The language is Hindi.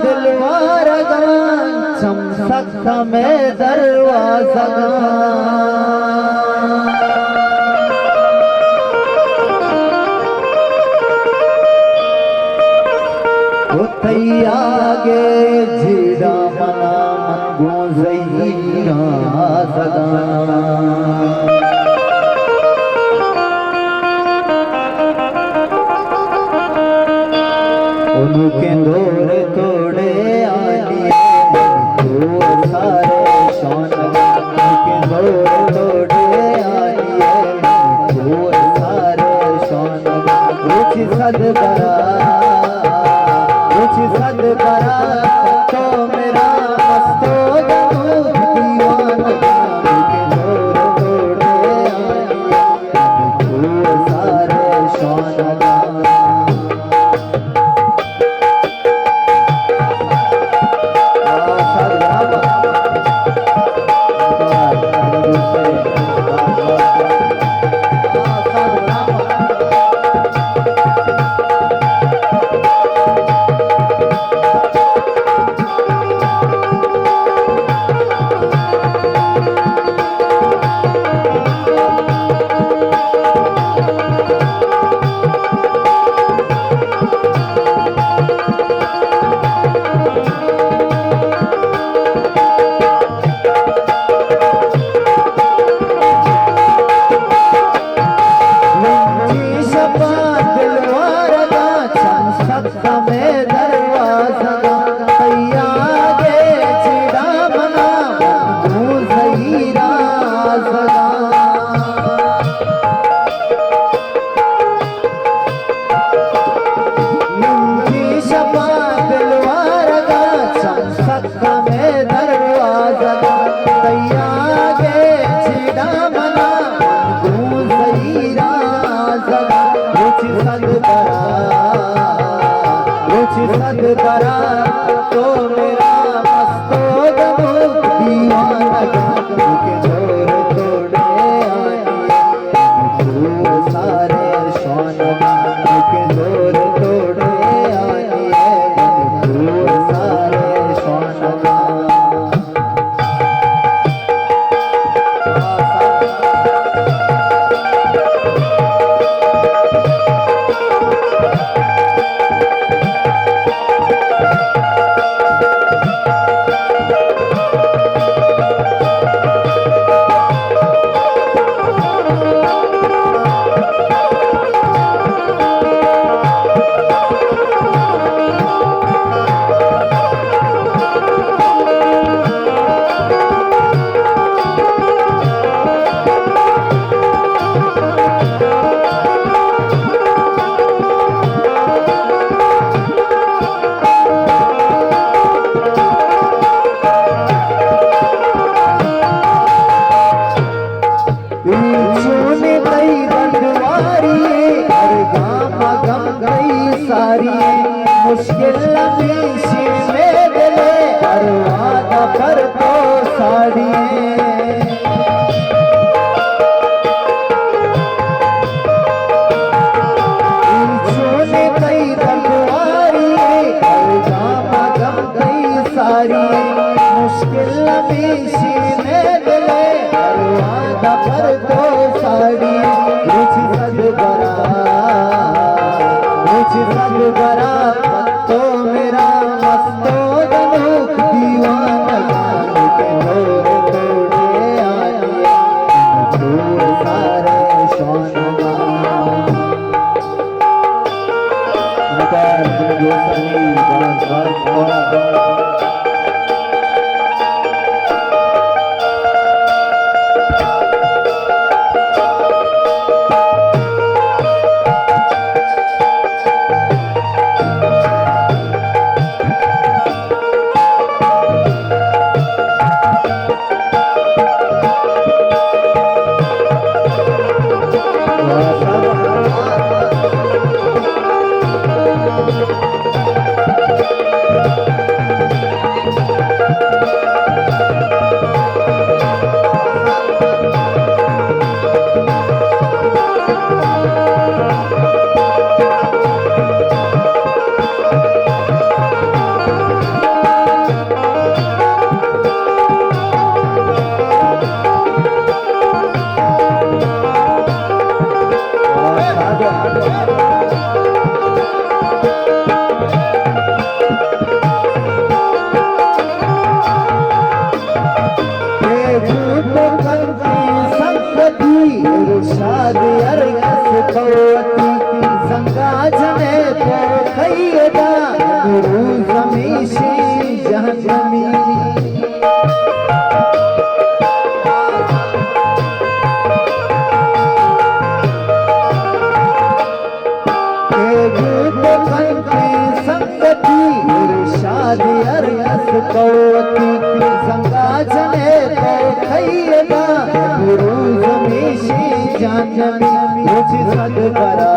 दिलवार चम सख्त में दरवाजा आगे जीरा मना मन गोजैया सगा उनके दौर तोड़े आलिए सारे शौन उनके दौर तोड़े आलिए सारे शौन रुचि सद बरा तो मेरा मस्तो दीवाना उनके दौर तोड़े आलिए सारे शौन बरा तो मेरा मस्तो दीवाना के जोर तोड़े आलिए सारे शौन के जोर तोड़े आलिए सारे शौन मुश्किल लबीशी में दिले हर वादा पर तो साड़ी सोने कई रखवारी हर गामा गम गई सारी मुश्किल लबीशी में दिले हर वादा पर तो साड़ी रुचि सद बरा तो मेरा मस्तो दीवाना के जोर तोड़े आलिए सारे शौन रस कौती संगाचने तो खैयदा गुरु मीशी जाननी मुझ सद करा